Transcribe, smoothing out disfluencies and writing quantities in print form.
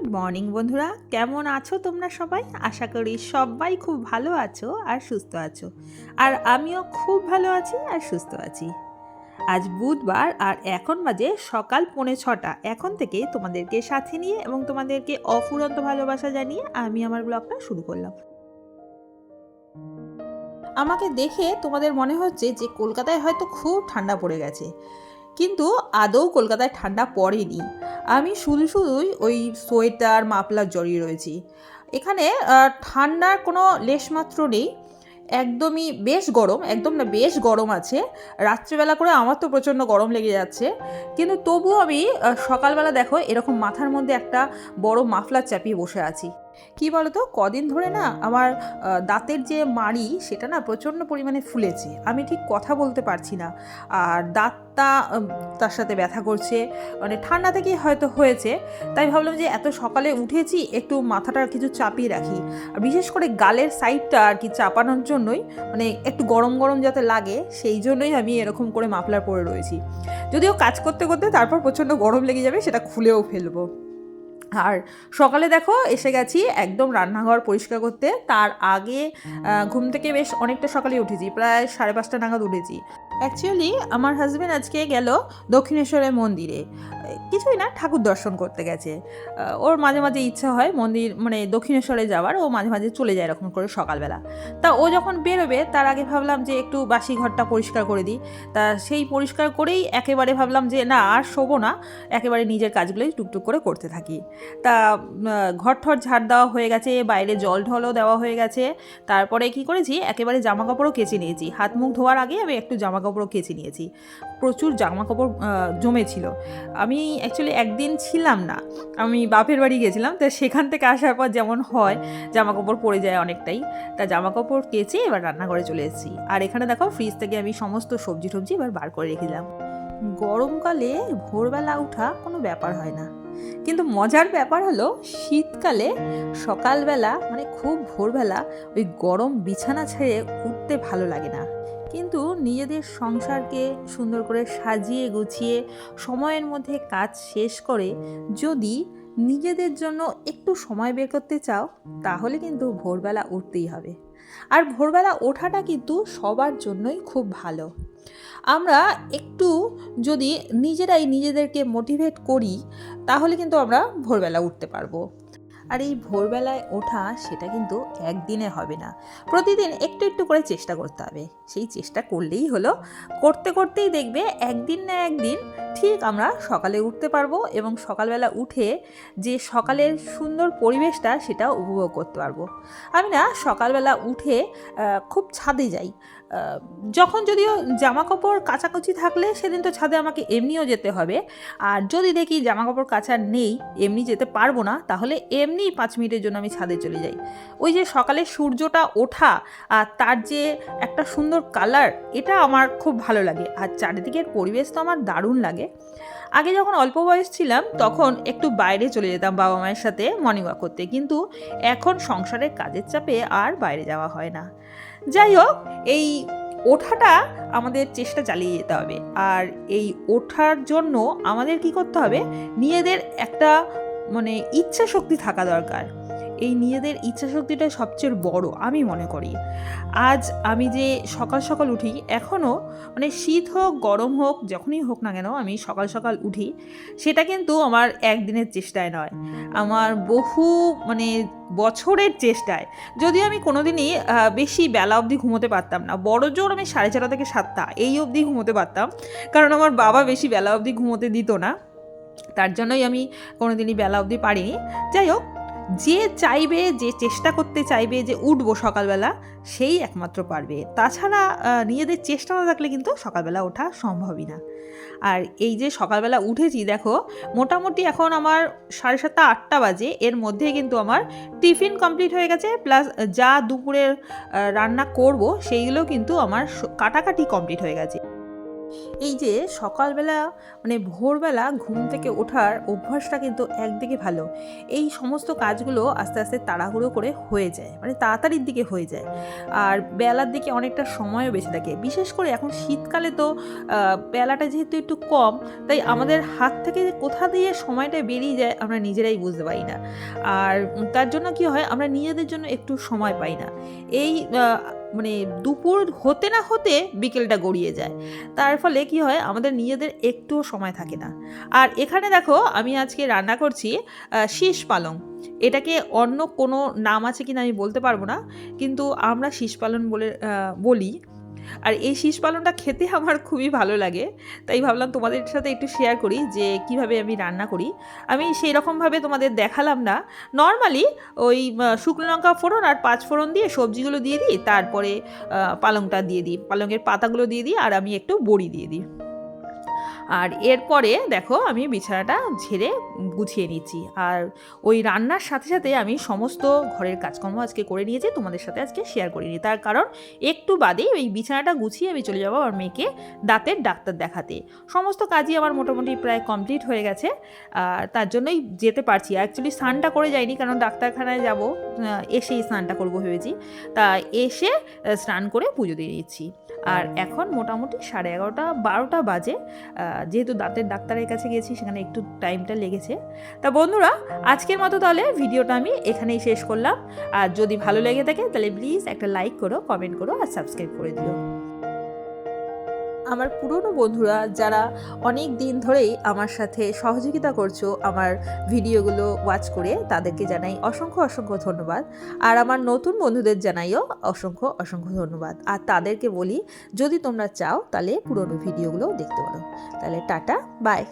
Good morning বন্ধুরা, কেমন আছো তোমরা সবাই? আশা করি সবাই খুব ভালো আছো আর সুস্থ আছো। আর আমিও খুব ভালো আছি আর সুস্থ আছি। আজ বুধবার আর এখন বাজে সকাল 6:45। এখন থেকে তোমাদেরকে সাথে নিয়ে এবং তোমাদেরকে অফুরন্ত ভালোবাসা জানিয়ে আমি আমার ব্লগটা শুরু করলাম। আমাকে দেখে তোমাদের মনে হচ্ছে যে কলকাতায় হয়তো খুব ঠান্ডা পড়ে গেছে, কিন্তু আদৌ কলকাতায় ঠান্ডা পড়েনি। আমি শুধুই ওই সোয়েটার মাফলার জড়িয়ে রয়েছি। এখানে ঠান্ডার কোনো লেশমাত্র নেই। একদমই বেশ গরম, একদম না বেশ গরম আছে। রাত্রিবেলা করে আমার তো প্রচণ্ড গরম লেগে যাচ্ছে, কিন্তু তবুও আমি সকালবেলা দেখো এরকম মাথার মধ্যে একটা বড় মাফলার চাপিয়ে বসে আছি। কি বলতো, কদিন ধরে না আমার দাঁতের যে মাড়ি সেটা না প্রচণ্ড পরিমাণে ফুলেছে। আমি ঠিক কথা বলতে পারছি না, আর দাঁতটা তার সাথে ব্যথা করছে। মানে ঠান্ডা থেকেই হয়তো হয়েছে। তাই ভাবলাম যে এত সকালে উঠেছি, একটু মাথাটা কিছু চাপিয়ে রাখি। আর বিশেষ করে গালের সাইডটা আর কি চাপানোর জন্যই, মানে একটু গরম গরম যাতে লাগে সেই জন্যই আমি এরকম করে মাফলার পরে রয়েছি। যদিও কাজ করতে করতে তারপর প্রচণ্ড গরম লেগে যাবে, সেটা খুলেও ফেলবো। আর সকালে দেখো এসে গেছি একদম রান্নাঘর পরিষ্কার করতে। তার আগে ঘুম থেকে বেশ অনেকটা সকালে উঠেছি, প্রায় 5:30 নাগাদ উঠেছি। অ্যাকচুয়ালি আমার হাজব্যান্ড আজকে গেল দক্ষিণেশ্বরের মন্দিরে, কিছুই না, ঠাকুর দর্শন করতে গেছে। ওর মাঝে মাঝে ইচ্ছা হয় মন্দির মানে দক্ষিণেশ্বরে যাওয়ার, ও মাঝে মাঝে চলে যায় এরকম করে সকালবেলা। তা ও যখন বেরোবে তার আগে ভাবলাম যে একটু বাসি ঘরটা পরিষ্কার করে দিই। তা সেই পরিষ্কার করেই একেবারে ভাবলাম যে না, আর শোবো না, একেবারে নিজের কাজগুলোই টুকটুক করে করতে থাকি। তা ঘর ঠর ঝাড় দেওয়া হয়ে গেছে, বাইরে জল ঢলও দেওয়া হয়ে গেছে। তারপরে কি করেছি, একেবারে জামা কাপড়ও কেচে নিয়েছি। হাত মুখ ধোয়ার আগে আমি একটু জামা কাপড়ও কেচে নিয়েছি। প্রচুর জামা কাপড় জমেছিল। আমি অ্যাকচুয়ালি একদিন ছিলাম না, আমি বাপের বাড়ি গেছিলাম। তা সেখান থেকে আসার পর যেমন হয় জামা কাপড় পরে যায় অনেকটাই। তা জামা কাপড় কেচে এবার রান্নাঘরে চলে এসেছি। আর এখানে দেখো ফ্রিজ থেকে আমি সমস্ত সবজি টবজি এবার বার করে রেখে দিলাম। গরমকালে ভোরবেলা ওঠা কোনো ব্যাপার হয় না, কিন্তু মজার ব্যাপার হলো শীতকালে সকালবেলা মানে খুব ভোরবেলা ওই গরম বিছানা ছেড়ে উঠতে ভালো লাগে না। কিন্তু নিজেদের সংসারকে সুন্দর করে সাজিয়ে গুছিয়ে সময়ের মধ্যে কাজ শেষ করে যদি নিজেদের জন্য একটু সময় বের করতে চাও, তাহলে কিন্তু ভোরবেলা উঠতেই হবে। আর ভোরবেলা ওঠাটা কিন্তু সবার জন্যই খুব ভালো। আমরা একটু যদি নিজেরাই নিজেদেরকে মোটিভেট করি, তাহলে কিন্তু আমরা ভোরবেলা উঠতে পারবো। আর এই ভোরবেলায় ওঠা সেটা কিন্তু একদিনে হবে না, প্রতিদিন একটু একটু করে চেষ্টা করতে হবে। সেই চেষ্টা করলেই হলো, করতে করতেই দেখবে একদিন না একদিন ঠিক আমরা সকালে উঠতে পারবো, এবং সকালবেলা উঠে যে সকালের সুন্দর পরিবেশটা সেটা উপভোগ করতে পারবো। আমি না সকালবেলা উঠে খুব ছাদে যাই। যখন যদিও জামা কাপড় কাচাকুচি থাকলে সেদিন তো ছাদে আমাকে এমনিও যেতে হবে। আর যদি দেখি জামা কাপড় কাচা নেই, এমনি যেতে পারবো না, তাহলে এমনি 5 মিনিটের জন্য আমি ছাদে চলে যাই। ওই যে সকালে সূর্যটা ওঠা আর তার যে একটা সুন্দর কালার, এটা আমার খুব ভালো লাগে। আর চারিদিকের পরিবেশ তো আমার দারুণ লাগে। আগে যখন অল্প বয়স ছিলাম তখন একটু বাইরে চলে যেতাম বাবা মায়ের সাথে মর্নিং ওয়াক করতে, কিন্তু এখন সংসারের কাজের চাপে আর বাইরে যাওয়া হয় না। যাই হোক, এই ওঠাটা আমাদের চেষ্টা চালিয়ে যেতে হবে। আর এই ওঠার জন্য আমাদের কি করতে হবে, নিজেদের একটা মানে ইচ্ছা শক্তি থাকা দরকার। এই নিজেদের ইচ্ছা শক্তিটা সবচেয়ে বড় আমি মনে করি। আজ আমি যে সকাল সকাল উঠি, এখনও মানে শীত হোক গরম হোক যখনই হোক না কেন আমি সকাল সকাল উঠি, সেটা কিন্তু আমার একদিনের চেষ্টায় নয়, আমার বহু মানে বছরের চেষ্টায়। যদিও আমি কোনোদিনই বেশি বেলা অবধি ঘুমোতে পারতাম না, বড় জোর আমি 6:30 থেকে 7টা এই অবধি ঘুমোতে পারতাম, কারণ আমার বাবা বেশি বেলা অবধি ঘুমোতে দিত না। তার জন্যই আমি কোনোদিনই বেলা অবধি পারিনি। যাই হোক, যে চাইবে, যে চেষ্টা করতে চাইবে যে উঠবো সকালবেলা, সেই একমাত্র পারবে। তাছাড়া নিজেদের চেষ্টা না থাকলে কিন্তু সকালবেলা ওঠা সম্ভবই না। আর এই যে সকালবেলা উঠেছি দেখো, মোটামুটি এখন আমার 7:30 8টা বাজে, এর মধ্যে কিন্তু আমার টিফিন কমপ্লিট হয়ে গেছে, প্লাস যা দুপুরের রান্না করব সেইগুলো কিন্তু আমার কাটাকাটি কমপ্লিট হয়ে গেছে। এই যে সকালবেলা মানে ভোরবেলা ঘুম থেকে ওঠার অভ্যাসটা কিন্তু একদিকে ভালো। এই সমস্ত কাজগুলো আস্তে আস্তে তাড়াহুড়ো করে হয়ে যায়, মানে তাড়াতাড়ির দিকে হয়ে যায়, আর বেলার দিকে অনেকটা সময়ও বেঁচে থাকে। বিশেষ করে এখন শীতকালে তো বেলাটা যেহেতু একটু কম, তাই আমাদের হাত থেকে কোথা দিয়ে সময়টা বেরিয়ে যায় আমরা নিজেরাই বুঝতে পারি না। আর তার জন্য কি হয়, আমরা নিজেদের জন্য একটু সময় পাই না। এই মানে দুপুর হতে না হতে বিকেলটা গড়িয়ে যায়, তার ফলে কি হয় আমাদের নিজেদের একটুও সময় থাকে না। আর এখানে দেখো আমি আজকে রান্না করছি শীষ পালং। এটাকে অন্য কোনো নাম আছে কিনা আমি বলতে পারবো না, কিন্তু আমরা শীষ পালং বলে বলি। আর এই শীষ পালংটা খেতে আমার খুবই ভালো লাগে, তাই ভাবলাম তোমাদের সাথে একটু শেয়ার করি যে কিভাবে আমি রান্না করি। আমি সেই রকমভাবে তোমাদের দেখালাম না, নর্মালি ওই শুকনো লঙ্কা ফোড়ন আর 5 ফোড়ন দিয়ে সবজিগুলো দিয়ে দিই, তারপরে পালংটা দিয়ে দিই, পালংয়ের পাতাগুলো দিয়ে দিই, আর আমি একটু বড়ি দিয়ে দিই। আর এরপরে দেখো আমি বিছানাটা ঝেড়ে গুছিয়ে নিচ্ছি, আর ওই রান্নার সাথে সাথে আমি সমস্ত ঘরের কাজকর্ম আজকে করে নিয়েছি, তোমাদের সাথে আজকে শেয়ার করিনি। তার কারণ একটু বাদেই ওই বিছানাটা গুছিয়ে আমি চলে যাবো আমার মেয়েকে দাঁতের ডাক্তার দেখাতে। সমস্ত কাজই আমার মোটামুটি প্রায় কমপ্লিট হয়ে গেছে, আর তার জন্যই যেতে পারছি। অ্যাকচুয়ালি স্নানটা করে যাইনি, কারণ ডাক্তারখানায় যাব, এসেই স্নানটা করবো ভেবেছি। তা এসে স্নান করে পুজো দিয়ে দিচ্ছি। আর এখন মোটামুটি 11:30 12টা বাজে। যেহেতু দাঁতের ডাক্তারের কাছে গেছি, সেখানে একটু টাইমটা লেগেছে। তা বন্ধুরা, আজকের মতো তাহলে ভিডিওটা আমি এখানেই শেষ করলাম। আর যদি ভালো লেগে থাকে তাহলে প্লিজ একটা লাইক করো, কমেন্ট করো আর সাবস্ক্রাইব করে দিও। আমার পুরনো বন্ধুরা যারা অনেক দিন ধরেই আমার সাথে সহযোগিতা করছো আমার ভিডিওগুলো ওয়াচ করে, তাদেরকে জানাই অসংখ্য অসংখ্য ধন্যবাদ। আর আমার নতুন বন্ধুদের জানাইও অসংখ্য অসংখ্য ধন্যবাদ। আর তাদেরকে বলি, যদি তোমরা চাও তাহলে পুরনো ভিডিওগুলো দেখতে পারো। তাহলে টাটা, বাই।